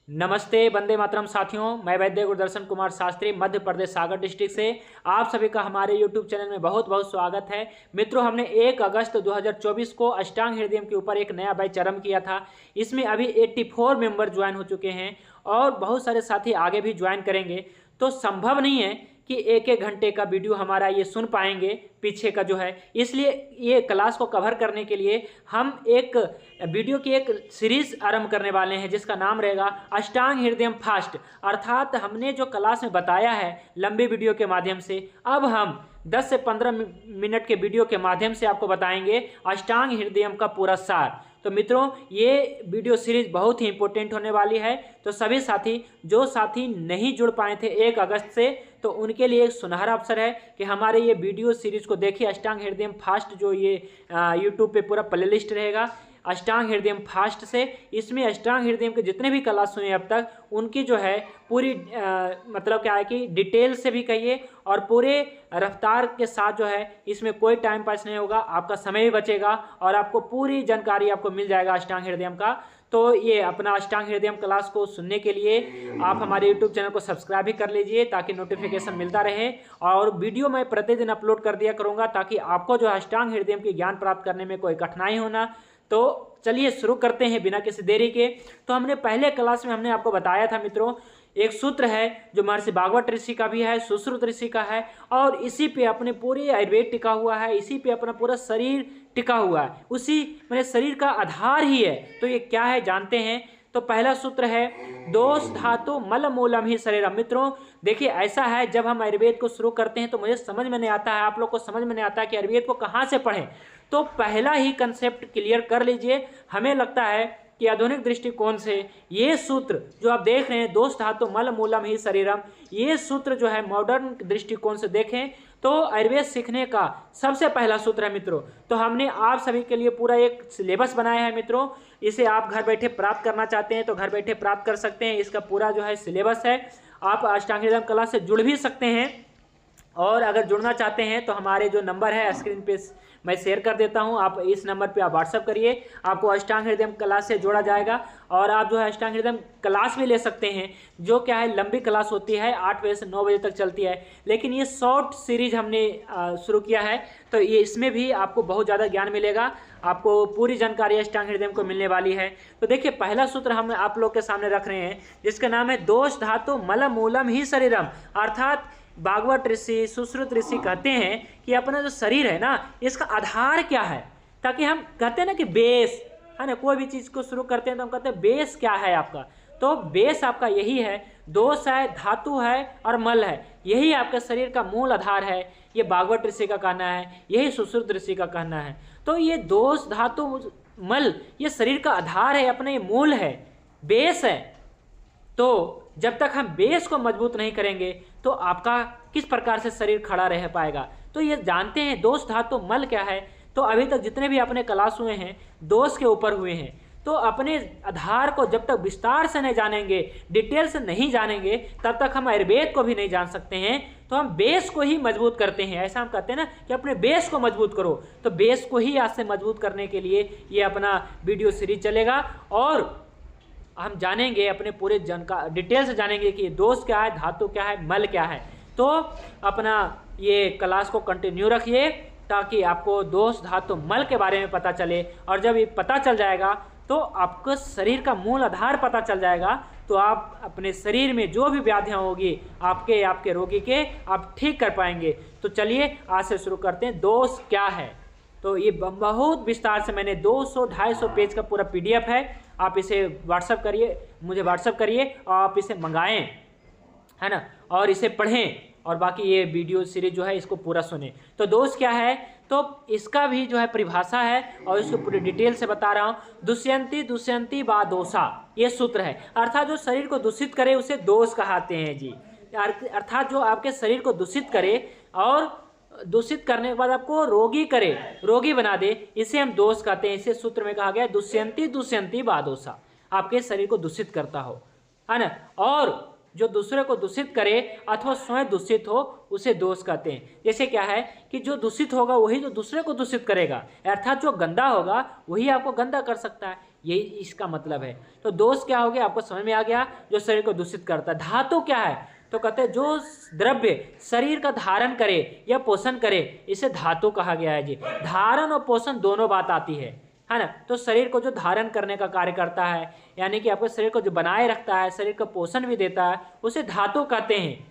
नमस्ते, वंदे मातरम साथियों। मैं वैद्य गुरदर्शन कुमार शास्त्री मध्य प्रदेश सागर डिस्ट्रिक्ट से आप सभी का हमारे यूट्यूब चैनल में बहुत बहुत स्वागत है। मित्रों, हमने 1 अगस्त 2024 को अष्टांग हृदय के ऊपर एक नया बैच आरंभ किया था। इसमें अभी 84 मेंबर ज्वाइन हो चुके हैं और बहुत सारे साथी आगे भी ज्वाइन करेंगे। तो संभव नहीं है कि एक एक घंटे का वीडियो हमारा ये सुन पाएंगे पीछे का जो है, इसलिए ये क्लास को कवर करने के लिए हम एक वीडियो की एक सीरीज आरंभ करने वाले हैं जिसका नाम रहेगा अष्टांग हृदयम फास्ट। अर्थात हमने जो क्लास में बताया है लंबी वीडियो के माध्यम से, अब हम 10 से 15 मिनट के वीडियो के माध्यम से आपको बताएंगे अष्टांग हृदयम का पूरा सार। तो मित्रों, ये वीडियो सीरीज बहुत ही इंपॉर्टेंट होने वाली है। तो सभी साथी जो साथी नहीं जुड़ पाए थे 1 अगस्त से, तो उनके लिए एक सुनहरा अवसर है कि हमारे ये वीडियो सीरीज को देखिए। अष्टांग हृदयम फास्ट जो ये यूट्यूब पे पूरा प्लेलिस्ट रहेगा अष्टांग हृदयम फास्ट से। इसमें अष्टांग हृदयम के जितने भी क्लास हुए अब तक उनकी जो है पूरी मतलब क्या है कि डिटेल से भी कहिए और पूरे रफ्तार के साथ जो है, इसमें कोई टाइम पास नहीं होगा, आपका समय भी बचेगा और आपको पूरी जानकारी आपको मिल जाएगा अष्टांग हृदयम का। तो ये अपना अष्टांग हृदयम क्लास को सुनने के लिए आप हमारे यूट्यूब चैनल को सब्सक्राइब भी कर लीजिए ताकि नोटिफिकेशन मिलता रहे। और वीडियो मैं प्रतिदिन अपलोड कर दिया करूँगा ताकि आपको जो अष्टांग हृदयम की ज्ञान प्राप्त करने में कोई कठिनाई होना। तो चलिए शुरू करते हैं बिना किसी देरी के। तो हमने पहले क्लास में हमने आपको बताया था मित्रों, एक सूत्र है जो महर्षि भागवत ऋषि का भी है, सुश्रुत ऋषि का है और इसी पे अपने पूरे आयुर्वेद टिका हुआ है, इसी पे अपना पूरा शरीर टिका हुआ है, उसी मेरे शरीर का आधार ही है। तो ये क्या है जानते हैं। तो पहला सूत्र है दोष धातु मल मूलम ही शरीरम। मित्रों देखिए, ऐसा है जब हम आयुर्वेद को शुरू करते हैं तो मुझे समझ में नहीं आता है, आप लोग को समझ में नहीं आता है कि आयुर्वेद को कहाँ से पढ़ें। तो पहला ही कंसेप्ट क्लियर कर लीजिए। हमें लगता है कि आधुनिक दृष्टिकोण से ये सूत्र जो आप देख रहे हैं दोष धातु मल मूलम ही शरीरम, ये सूत्र जो है मॉडर्न दृष्टिकोण से देखें तो आयुर्वेद सीखने का सबसे पहला सूत्र है मित्रों। तो हमने आप सभी के लिए पूरा एक सिलेबस बनाया है मित्रों। इसे आप घर बैठे प्राप्त करना चाहते हैं तो घर बैठे प्राप्त कर सकते हैं। इसका पूरा जो है सिलेबस है। आप अष्टांग हृदयम क्लास से जुड़ भी सकते हैं और अगर जुड़ना चाहते हैं तो हमारे जो नंबर है स्क्रीन पे मैं शेयर कर देता हूं, आप इस नंबर पे आप व्हाट्सअप करिए, आपको अष्टांग हृदयम क्लास से जोड़ा जाएगा। और आप जो है अष्टांग हृदयम क्लास भी ले सकते हैं, जो क्या है लंबी क्लास होती है, 8 बजे से 9 बजे तक चलती है। लेकिन ये शॉर्ट सीरीज हमने शुरू किया है तो ये इसमें भी आपको बहुत ज़्यादा ज्ञान मिलेगा, आपको पूरी जानकारी अष्टांग हृदयम को मिलने वाली है। तो देखिए, पहला सूत्र हम आप लोग के सामने रख रहे हैं जिसका नाम है दोष धातु मल मूलम ही शरीरम। अर्थात भागवत ऋषि सुश्रुत ऋषि कहते हैं कि अपना जो शरीर है ना, इसका आधार क्या है। ताकि हम कहते हैं ना कि बेस है ना, कोई भी चीज़ को शुरू करते हैं तो हम कहते हैं बेस क्या है आपका। तो बेस आपका यही है, दोष है, धातु है और मल है, यही आपके शरीर का मूल आधार है। ये भागवत ऋषि का कहना है, यही सुश्रुत ऋषि का कहना है। तो ये दोष धातु मल ये शरीर का आधार है, अपना ये मूल है, बेस है। तो जब तक हम बेस को मजबूत नहीं करेंगे तो आपका किस प्रकार से शरीर खड़ा रह पाएगा। तो ये जानते हैं दोष धातु मल क्या है। तो अभी तक जितने भी अपने क्लास हुए हैं दोष के ऊपर हुए हैं। तो अपने आधार को जब तक विस्तार से नहीं जानेंगे, डिटेल से नहीं जानेंगे, तब तक हम आयुर्वेद को भी नहीं जान सकते हैं। तो हम बेस को ही मजबूत करते हैं, ऐसा हम कहते हैं ना कि अपने बेस को मजबूत करो। तो बेस को ही आज से मजबूत करने के लिए ये अपना वीडियो सीरीज चलेगा और हम जानेंगे अपने पूरे डिटेल से जानेंगे कि दोष क्या है, धातु क्या है, मल क्या है। तो अपना ये क्लास को कंटिन्यू रखिए ताकि आपको दोष धातु मल के बारे में पता चले। और जब ये पता चल जाएगा तो आपको शरीर का मूल आधार पता चल जाएगा, तो आप अपने शरीर में जो भी व्याधियाँ होगी आपके रोगी के, आप ठीक कर पाएंगे। तो चलिए आज से शुरू करते हैं, दोष क्या है। तो ये बहुत विस्तार से मैंने 200-250 पेज का पूरा PDF है। आप इसे व्हाट्सअप करिए, मुझे व्हाट्सअप करिए और आप इसे मंगाएं, है ना, और इसे पढ़ें और बाकी ये वीडियो सीरीज जो है इसको पूरा सुने। तो दोष क्या है, तो इसका भी जो है परिभाषा है और इसको पूरी डिटेल से बता रहा हूँ। दुष्यंती दुष्यंती वा दोषा, ये सूत्र है। अर्थात जो शरीर को दूषित करे उसे दोष कहते हैं जी। अर्थात जो आपके शरीर को दूषित करे और दूषित करने के बाद आपको रोगी करे, रोगी बना दे, इसे हम दोष कहते हैं। इसे सूत्र में कहा गया दुष्यंती दुष्यंती वा दोषा, आपके शरीर को दूषित करता हो, है ना। और जो दूसरे को दूषित करे अथवा स्वयं दूषित हो उसे दोष कहते हैं। जैसे क्या है कि जो दूषित होगा वही जो दूसरे को दूषित करेगा, अर्थात जो गंदा होगा वही आपको गंदा कर सकता है। यही इसका मतलब है। तो दोष क्या हो गया, आपको समझ में आ गया, जो शरीर को दूषित करता है। धातु क्या है, तो कहते हैं जो द्रव्य शरीर का धारण करे या पोषण करे, इसे धातु कहा गया है जी। धारण और पोषण दोनों बात आती है ना। तो शरीर को जो धारण करने का कार्य करता है, यानी कि आपके शरीर को जो बनाए रखता है, शरीर का पोषण भी देता है, उसे धातु कहते हैं।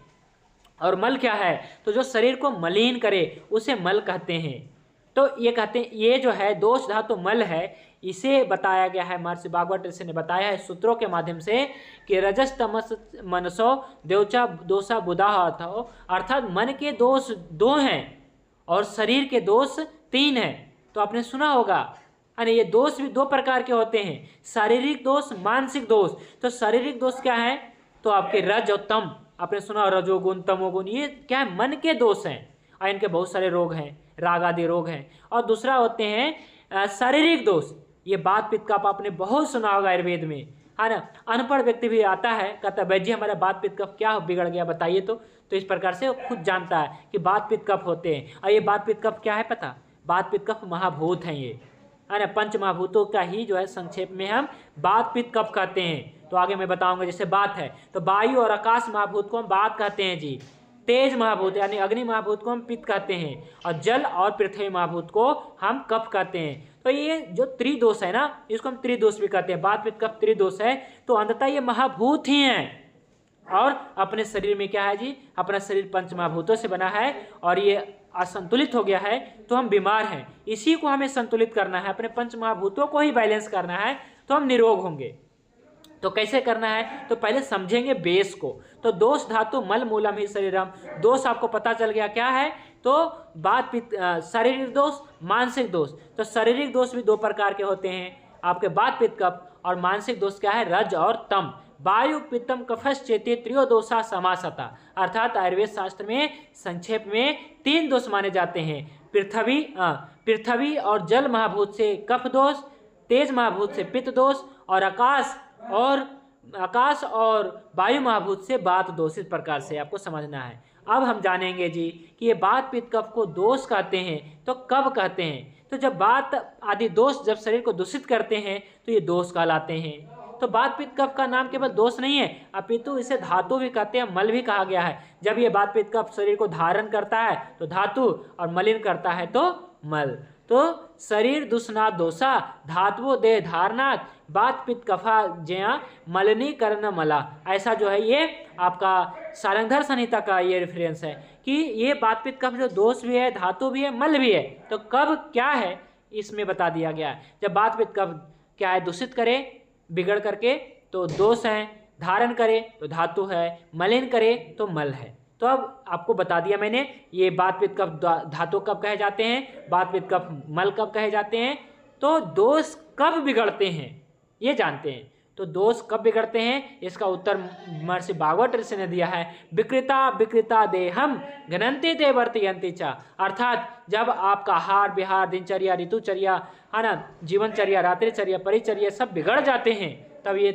और मल क्या है, तो जो शरीर को मलिन करे उसे मल कहते हैं। तो ये कहते हैं, ये जो है दोष धातु मल है, इसे बताया गया है, महर्षि भागवत ऋषि ने बताया है सूत्रों के माध्यम से कि रजस तमस मनसो देवचा दोषा बुधा था, अर्थात मन के दोष 2 हैं और शरीर के दोष 3 हैं। तो आपने सुना होगा, यानी ये दोष भी 2 प्रकार के होते हैं, शारीरिक दोष, मानसिक दोष। तो शारीरिक दोष क्या है, तो आपके रज और तम, आपने सुना रजोगुण तमोगुण, ये क्या है, मन के दोष हैं और इनके बहुत सारे रोग हैं, राग आदि रोग हैं। और दूसरा होते हैं शारीरिक दोष, ये बात पित्त का आपने बहुत सुना होगा आयुर्वेद में, है ना। अनपढ़ व्यक्ति भी आता है, कहता है वैद्य जी हमारा बात पित्त कफ क्या बिगड़ गया बताइए तो इस प्रकार से वो खुद जानता है कि बात पित्त कफ होते हैं। और ये बात पित्त कफ क्या है पता, बात पित्त कफ महाभूत हैं, ये है ना, पंच महाभूतों का ही जो है संक्षेप में हम बात पित्त कफ कहते हैं। तो आगे मैं बताऊंगा, जैसे बात है तो वायु और आकाश महाभूत को हम बात कहते हैं जी। तेज महाभूत यानी अग्नि महाभूत को हम पित्त कहते हैं, और जल और पृथ्वी महाभूत को हम कफ कहते हैं। तो ये जो त्रिदोष है ना, इसको हम त्रिदोष भी कहते हैं, बात पित्त कफ त्रिदोष है। तो अंततः ये महाभूत ही हैं, और अपने शरीर में क्या है जी, अपना शरीर पंच महाभूतों से बना है, और ये असंतुलित हो गया है तो हम बीमार हैं। इसी को हमें संतुलित करना है, अपने पंच महाभूतों को ही बैलेंस करना है, तो हम निरोग होंगे। तो कैसे करना है, तो पहले समझेंगे बेस को। तो दोष धातु मल मूलम ही शरीरम, दोष आपको पता चल गया क्या है, तो बात पित्त शारीरिक दोष, मानसिक दोष। तो शारीरिक दोष भी 2 प्रकार के होते हैं, आपके बात पित्त कफ, और मानसिक दोष क्या है, रज और तम। वायु पित्तम कफश्चेति त्रयोदोषा समासता, अर्थात आयुर्वेद शास्त्र में संक्षेप में 3 दोष माने जाते हैं। पृथ्वी और जल महाभूत से कफ दोष, तेज महाभूत से पित्त दोष, और आकाश और वायु महाभूत से बात दोष। इस प्रकार से आपको समझना है। अब हम जानेंगे जी कि ये बात पित्त कफ को दोष कहते हैं तो कब कहते हैं, तो जब बात आदि दोष जब शरीर को दूषित करते हैं तो ये दोष कहलाते हैं। तो बात पित्त कफ का नाम केवल दोष नहीं है, अपितु इसे धातु भी कहते हैं, मल भी कहा गया है। जब ये बात पित्त कफ शरीर को धारण करता है तो धातु, और मलिन करता है तो मल। तो शरीर दूषणा दोषा धातुओं देह धारणात् बात पित्त कफा जया मलिनीकरण मला, ऐसा जो है ये आपका सारंगधर संहिता का ये रेफरेंस है कि ये बात पित्त कफ जो दोष भी है, धातु भी है, मल भी है। तो कब क्या है इसमें बता दिया गया है, जब बात पित्त कफ क्या है, दूषित करे बिगड़ करके तो दोष है, धारण करे तो धातु है, मलिन करे तो मल है। तो अब आपको बता दिया मैंने, ये बात पित्त कफ धातु कब कहे जाते हैं, बात पित्त कफ मल कब कहे जाते हैं, तो दोष कब बिगड़ते हैं ये जानते हैं। तो दोष कब बिगड़ते हैं, इसका उत्तर महर्षि भागवत ऋषि ने दिया है, विकृता विकृता देहम घनंते ते वर्तयन्ति च, अर्थात जब आपका आहार विहार, दिनचर्या, ऋतुचर्या, है ना, जीवनचर्या, रात्रिचर्या, परिचर्या सब बिगड़ जाते हैं, तब ये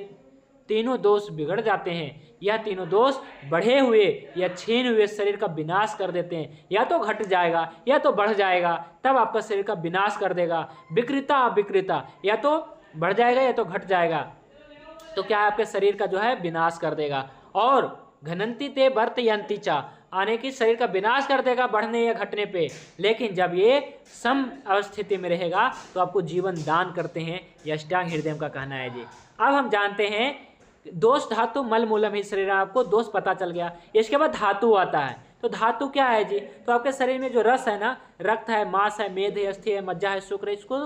तीनों दोष बिगड़ जाते हैं। यह तीनों दोष बढ़े हुए या छीन हुए शरीर का विनाश कर देते हैं, या तो घट जाएगा या तो बढ़ जाएगा, तब आपका शरीर का विनाश कर देगा। विकृता विकृता, या तो बढ़ जाएगा या तो घट जाएगा, तो क्या है आपके शरीर का जो है विनाश कर देगा। और घनंती ते वर्तयन्ति च, आने की शरीर का विनाश कर देगा बढ़ने या घटने पे, लेकिन जब ये सम अवस्थिति में रहेगा तो आपको जीवन दान करते हैं, यह अष्टांग हृदय का कहना है जी। अब हम जानते हैं दोष धातु मल मूलम ही शरीर, आपको दोष पता चल गया। इसके बाद धातु आता है, तो धातु क्या है जी, तो आपके शरीर में जो रस है ना, रक्त है, मांस है, मेद है, अस्थि है, मज्जा है, शुक्र है, इसको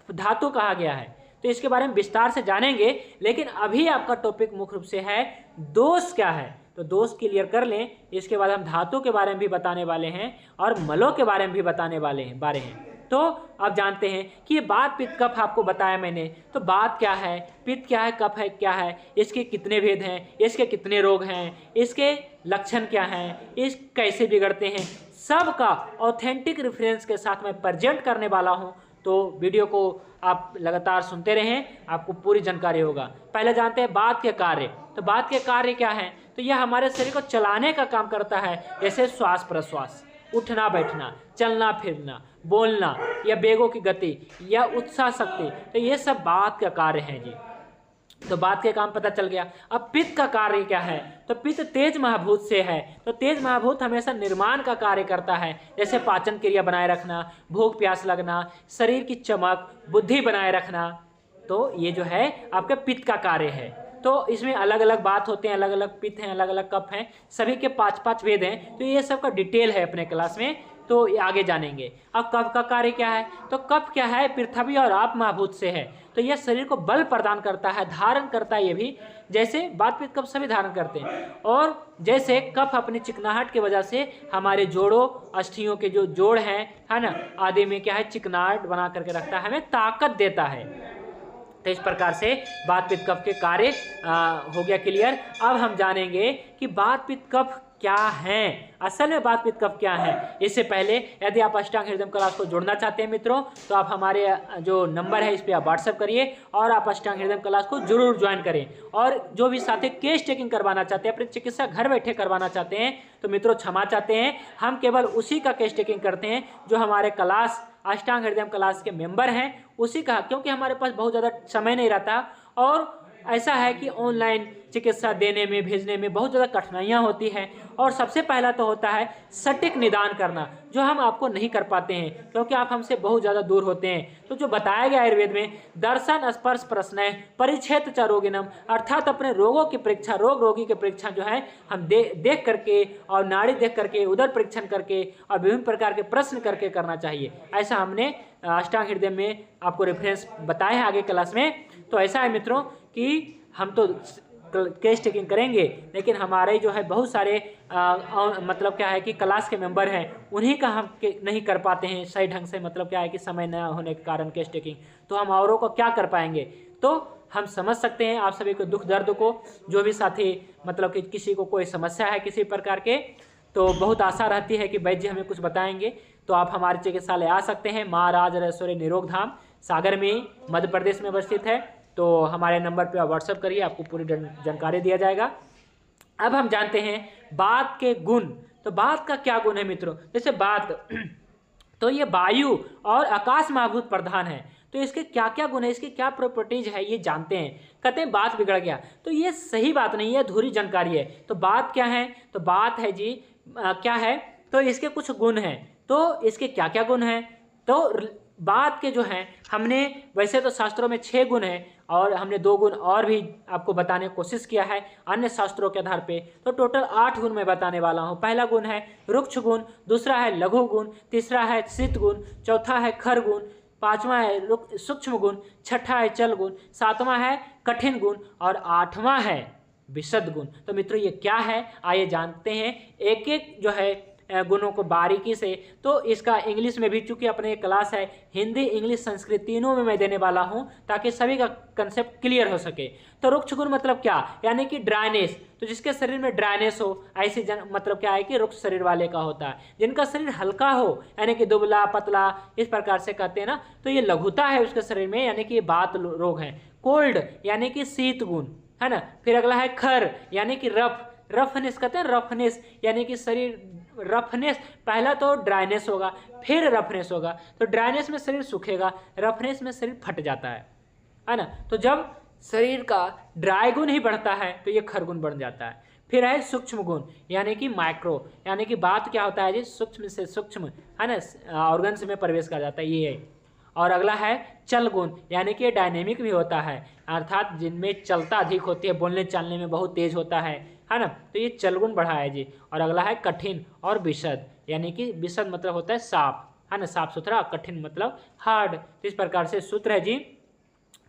धातु कहा गया है। तो इसके बारे में विस्तार से जानेंगे, लेकिन अभी आपका टॉपिक मुख्य रूप से है दोष क्या है, तो दोष क्लियर कर लें। इसके बाद हम धातु के बारे में भी बताने वाले हैं और मलों के बारे में भी बताने वाले हैं। तो अब जानते हैं कि ये बात पित्त कफ आपको बताया मैंने, तो बात क्या है, पित्त क्या है, कफ है क्या है, इसके कितने भेद हैं, इसके कितने रोग हैं, इसके लक्षण क्या हैं, इस कैसे बिगड़ते हैं, सब का ऑथेंटिक रेफरेंस के साथ मैं प्रेजेंट करने वाला हूँ। तो वीडियो को आप लगातार सुनते रहें, आपको पूरी जानकारी होगा। पहले जानते हैं बात के कार्य। तो बात के कार्य क्या है, तो यह हमारे शरीर को चलाने का काम करता है, जैसे श्वास प्रश्वास, उठना बैठना, चलना फिरना, बोलना या बेगों की गति या उत्साह शक्ति, तो ये सब बात का कार्य हैं जी। तो बात के काम पता चल गया। अब पित्त का कार्य क्या है, तो पित्त तेज महाभूत से है। तो तेज महाभूत हमेशा निर्माण का कार्य करता है, जैसे पाचन क्रिया बनाए रखना, भूख प्यास लगना, शरीर की चमक, बुद्धि बनाए रखना। तो ये जो है आपके पित्त का कार्य है। तो इसमें अलग अलग बात होते हैं, अलग अलग पित्त हैं, अलग अलग कफ हैं, सभी के 5-5 वेद हैं। तो ये सब का डिटेल है अपने क्लास में, तो ये आगे जानेंगे। अब कफ का कार्य क्या है, तो कफ क्या है, पृथ्वी और आप महाभूत से है। तो यह शरीर को बल प्रदान करता है, धारण करता है। ये भी जैसे बात पित्त कफ सभी धारण करते हैं। और जैसे कफ अपनी चिकनाहट की वजह से हमारे जोड़ों अस्थियों के जो जोड़ हैं, है ना, आदि में क्या है, चिकनाहट बना करके रखता है, हमें ताकत देता है। तो इस प्रकार से वात पित्त कफ के कार्य हो गया क्लियर। अब हम जानेंगे कि वात पित्त कफ क्या हैं, असल में वात पित्त कफ क्या है। इससे पहले यदि आप अष्टांग हृदय क्लास को जोड़ना चाहते हैं मित्रों, तो आप हमारे जो नंबर है इस पर आप व्हाट्सएप करिए और आप अष्टांग हृदय क्लास को जरूर ज्वाइन करें। और जो भी साथी केस टेकिंग करवाना चाहते हैं, अपनी चिकित्सा घर बैठे करवाना चाहते हैं, तो मित्रों क्षमा चाहते हैं, हम केवल उसी का केस टेकिंग करते हैं जो हमारे क्लास अष्टांग हृदय क्लास के मेंबर हैं, उसी का। क्योंकि हमारे पास बहुत ज़्यादा समय नहीं रहता और ऐसा है कि ऑनलाइन चिकित्सा देने में, भेजने में बहुत ज़्यादा कठिनाइयाँ होती हैं। और सबसे पहला तो होता है सटीक निदान करना, जो हम आपको नहीं कर पाते हैं क्योंकि आप हमसे बहुत ज़्यादा दूर होते हैं। तो जो बताया गया आयुर्वेद में, दर्शन स्पर्श प्रश्नय परिच्छेद च रोगिनम, अर्थात अपने रोगों की परीक्षा, रोगी की परीक्षा जो है हम देख करके और नाड़ी देख करके, उदर परीक्षण करके और विभिन्न प्रकार के प्रश्न करके करना चाहिए। ऐसा हमने अष्टांग हृदय में आपको रेफरेंस बताया है आगे क्लास में। तो ऐसा है मित्रों कि हम तो केस टेकिंग करेंगे, लेकिन हमारे जो है बहुत सारे मतलब क्या है कि क्लास के मेंबर हैं, उन्हीं का हम नहीं कर पाते हैं सही ढंग से। मतलब क्या है कि समय न होने के कारण केस टेकिंग, तो हम औरों को क्या कर पाएंगे। तो हम समझ सकते हैं आप सभी को दुख दर्द को, जो भी साथी मतलब कि किसी को कोई समस्या है किसी प्रकार के, तो बहुत आशा रहती है कि वैद्य जी हमें कुछ बताएंगे। तो आप हमारे चिकित्सालय आ सकते हैं। महाराज राजेश्वरी निरोग धाम सागर में मध्य प्रदेश में अवस्थित है। तो हमारे नंबर पे आप व्हाट्सएप करिए, आपको पूरी जानकारी दिया जाएगा। अब हम जानते हैं बात के गुण। तो बात का क्या गुण है मित्रों, जैसे बात तो ये वायु और आकाश महाभूत प्रधान है। तो इसके क्या क्या गुण है, इसकी क्या प्रॉपर्टीज है, ये जानते हैं। कहते हैं बात बिगड़ गया, तो ये सही बात नहीं है, अधूरी जानकारी है। तो बात क्या है, तो बात है जी क्या है, तो इसके कुछ गुण हैं। तो इसके क्या क्या गुण हैं, तो बात के जो हैं हमने वैसे तो शास्त्रों में 6 गुण हैं और हमने 2 गुण और भी आपको बताने की कोशिश किया है अन्य शास्त्रों के आधार पे। तो टोटल 8 गुण मैं बताने वाला हूँ। पहला गुण है रुक्ष गुण, दूसरा है लघु गुण, तीसरा है शीत गुण, चौथा है खर गुण, पांचवा है सूक्ष्म गुण, छठा है चल गुण, सातवां है कठिन गुण और आठवां है विशद गुण। तो मित्रों ये क्या है, आइए जानते हैं एक एक जो है गुणों को बारीकी से। तो इसका इंग्लिश में भी, चूंकि अपने क्लास है हिंदी इंग्लिश संस्कृत तीनों में मैं देने वाला हूं ताकि सभी का कंसेप्ट क्लियर हो सके। तो रुक्ष गुण मतलब क्या, यानी कि ड्राइनेस। तो जिसके शरीर में ड्राइनेस हो ऐसी मतलब क्या है कि रुक्ष शरीर वाले का होता है। जिनका शरीर हल्का हो यानी कि दुबला पतला इस प्रकार से कहते हैं ना, तो ये लघुता है उसके शरीर में, यानी कि बात रोग है। कोल्ड यानी कि शीत गुण है ना। फिर अगला है खर यानी कि रफनेस कहते हैं, रफनेस यानी कि शरीर रफनेस। पहला तो ड्राइनेस होगा फिर रफनेस होगा। तो ड्राइनेस में शरीर सूखेगा, रफनेस में शरीर फट जाता है ना। तो जब शरीर का ड्राई गुण ही बढ़ता है तो ये खरगुण बढ़ जाता है। फिर है सूक्ष्म गुण यानी कि माइक्रो, यानी कि बात क्या होता है जी, सूक्ष्म से सूक्ष्म है ना, ऑर्गन्स में प्रवेश कर जाता है ये है। और अगला है चल गुण यानी कि डायनेमिक भी होता है, अर्थात जिनमें चलता अधिक होती है, बोलने चालने में बहुत तेज होता है ना। तो ये चल गुण बढ़ा है जी। और अगला है कठिन और विशद, यानी कि विशद मतलब होता है साफ है ना, साफ सुथरा, कठिन मतलब हार्ड। तो इस प्रकार से सूत्र है जी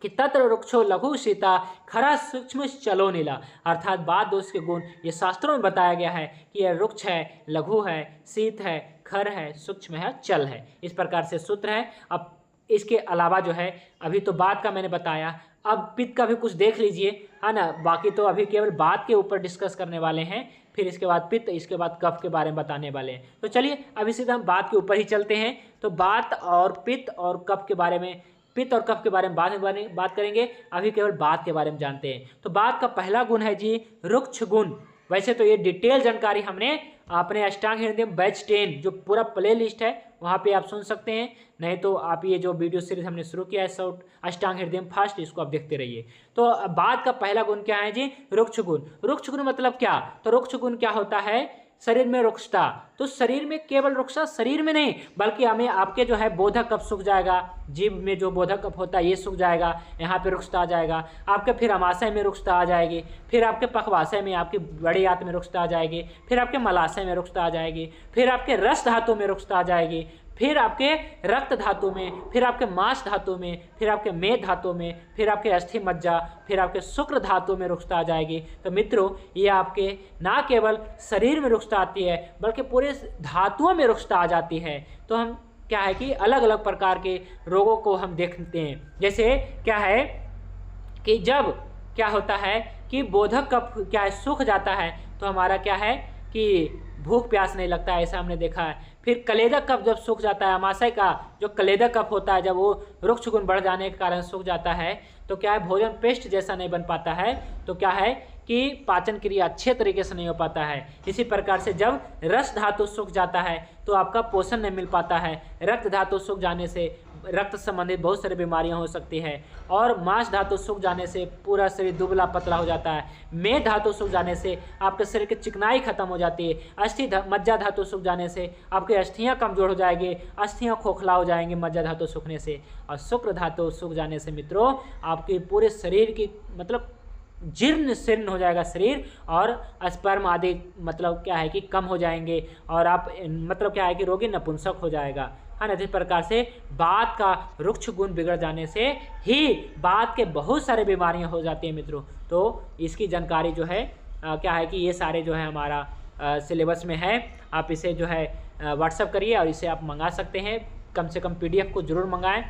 कि तत्र रुक्षो लघु शीता खरा सूक्ष्म चलो नीला, अर्थात बात दोष के गुण ये शास्त्रों में बताया गया है कि यह रुक्ष है, लघु है, शीत है, खर है, सूक्ष्म है, चल है। इस प्रकार से सूत्र है। अब इसके अलावा जो है अभी तो बात का मैंने बताया, अब पित्त का भी कुछ देख लीजिए है ना। बाकी तो अभी केवल बात के ऊपर डिस्कस करने वाले हैं, फिर इसके बाद पित्त, इसके बाद कफ के बारे में बताने वाले हैं। तो चलिए अभी सीधा हम बात के ऊपर ही चलते हैं। तो बात और पित्त और कफ के बारे में, पित्त और कफ के बारे में बात करेंगे, अभी केवल बात के बारे में जानते हैं। तो बात का पहला गुण है जी रुक्ष गुण वैसे तो ये डिटेल जानकारी हमने अपने अष्टांग हृदय बैच 10 जो पूरा प्ले लिस्ट है वहाँ पे आप सुन सकते हैं, नहीं तो आप ये जो वीडियो सीरीज हमने शुरू किया है शॉर्ट अष्टांग हृदय फास्ट, इसको आप देखते रहिए। तो बाद का पहला गुण क्या है जी? रुक्ष गुण। रुक्ष गुण मतलब क्या? तो रुक्ष गुण क्या होता है? शरीर में रुक्षता। तो शरीर में केवल रुक्षता, शरीर में नहीं बल्कि हमें आपके जो है बोधक कफ सूख जाएगा, जीभ में जो बोधक कफ होता है ये सूख जाएगा, यहाँ पे रुक्षता आ जाएगा आपके, फिर अमाशय में रुक्षता आ जाएगी, फिर आपके पखवाशय में, आपकी बड़ी आंत में रुक्षता आ जाएगी, फिर आपके मलाशय में रुक्षता आ जाएगी, फिर आपके रस धातु में रुक्षता आ जाएगी, फिर आपके रक्त धातु में, फिर आपके मांस धातु में, फिर आपके मेद धातु में, फिर आपके अस्थि मज्जा, फिर आपके शुक्र धातु में रुक्षता आ जाएगी। तो मित्रों ये आपके ना केवल शरीर में रुक्षता आती है बल्कि पूरे धातुओं में रुक्षता आ जाती है। तो हम क्या है कि अलग अलग प्रकार के रोगों को हम देखते हैं। जैसे क्या है कि जब क्या होता है कि बोधक कफ क्या है सूख जाता है तो हमारा क्या है कि भूख प्यास नहीं लगता है, ऐसा हमने देखा है। फिर कलेदक कफ जब सूख जाता है, अमाशय का जो कलेदक कफ होता है जब वो रुक्ष गुण बढ़ जाने के कारण सूख जाता है तो क्या है भोजन पेस्ट जैसा नहीं बन पाता है, तो क्या है कि पाचन क्रिया अच्छे तरीके से नहीं हो पाता है। इसी प्रकार से जब रस धातु सूख जाता है तो आपका पोषण नहीं मिल पाता है। रक्त धातु सूख जाने से रक्त संबंधित बहुत सारी बीमारियां हो सकती है, और मांस धातु सूख जाने से पूरा शरीर दुबला पतला हो जाता है। मेद धातु सूख जाने से आपके शरीर की चिकनाई खत्म हो जाती है। अस्थि मज्जा धातु सूख जाने से आपकी अस्थियां कमजोर हो जाएंगी, अस्थियां खोखला हो जाएंगी मज्जा धातु सूखने से। और शुक्र धातु सूख जाने से मित्रों आपके पूरे शरीर की मतलब जीर्ण शीर्ण हो जाएगा शरीर, और स्पर्म आदि मतलब क्या है कि कम हो जाएंगे, और आप मतलब क्या है कि रोगी नपुंसक हो जाएगा, है ना। इस प्रकार से बात का रुक्ष गुण बिगड़ जाने से ही बात के बहुत सारे बीमारियां हो जाती हैं मित्रों। तो इसकी जानकारी जो है क्या है कि ये सारे जो है हमारा सिलेबस में है, आप इसे जो है व्हाट्सअप करिए और इसे आप मंगा सकते हैं, कम से कम PDF को जरूर मंगाएं।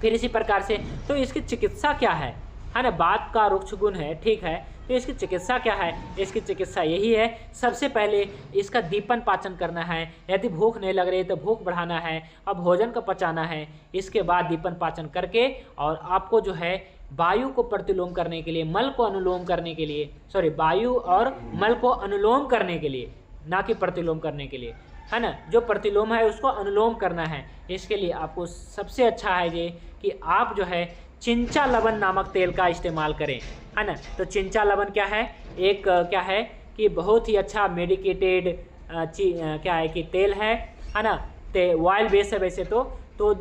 फिर इसी प्रकार से तो इसकी चिकित्सा क्या है ना, बात का रुक्ष गुण है, ठीक है, तो इसकी चिकित्सा क्या है? इसकी चिकित्सा यही है, सबसे पहले इसका दीपन पाचन करना है। यदि भूख नहीं लग रही तो भूख बढ़ाना है और भोजन को पचाना है। इसके बाद दीपन पाचन करके और आपको जो है वायु को प्रतिलोम करने के लिए, मल को अनुलोम करने के लिए, सॉरी वायु और मल को अनुलोम करने के लिए, ना कि प्रतिलोम करने के लिए, है ना। जो प्रतिलोम है उसको अनुलोम करना है। इसके लिए आपको सबसे अच्छा है ये कि आप जो है चिंचा लवण नामक तेल का इस्तेमाल करें, है ना। तो चिंचा लवण क्या है? एक क्या है कि बहुत ही अच्छा मेडिकेटेड क्या है कि तेल है ना। ऑयल बेस है वैसे तो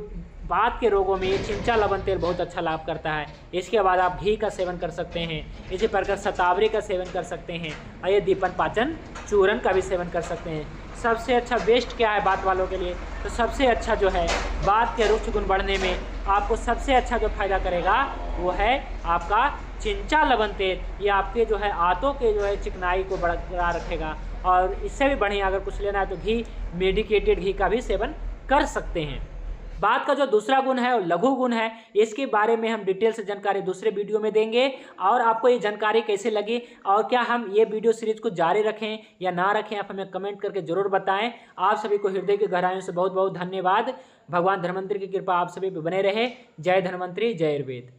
बात के रोगों में चिंचा लवण तेल बहुत अच्छा लाभ करता है। इसके बाद आप घी का सेवन कर सकते हैं, इसी प्रकार शतावरी का सेवन कर सकते हैं, और ये दीपन पाचन चूर्ण का भी सेवन कर सकते हैं। सबसे अच्छा बेस्ट क्या है बात वालों के लिए? तो सबसे अच्छा जो है बात के रुक्ष गुण बढ़ने में आपको सबसे अच्छा जो फायदा करेगा वो है आपका चिंचा लवण तेल। ये आपके जो है आंतों के जो है चिकनाई को बरकरार रखेगा, और इससे भी बढ़िया अगर कुछ लेना है तो घी, मेडिकेटेड घी का भी सेवन कर सकते हैं। बात का जो दूसरा गुण है और लघु गुण है, इसके बारे में हम डिटेल से जानकारी दूसरे वीडियो में देंगे। और आपको ये जानकारी कैसे लगी और क्या हम ये वीडियो सीरीज को जारी रखें या ना रखें, आप हमें कमेंट करके जरूर बताएं। आप सभी को हृदय की गहराइयों से बहुत बहुत धन्यवाद। भगवान धन्वंतरि की कृपा आप सभी पे बने रहे। जय धन्वंतरि, जय आयुर्वेद।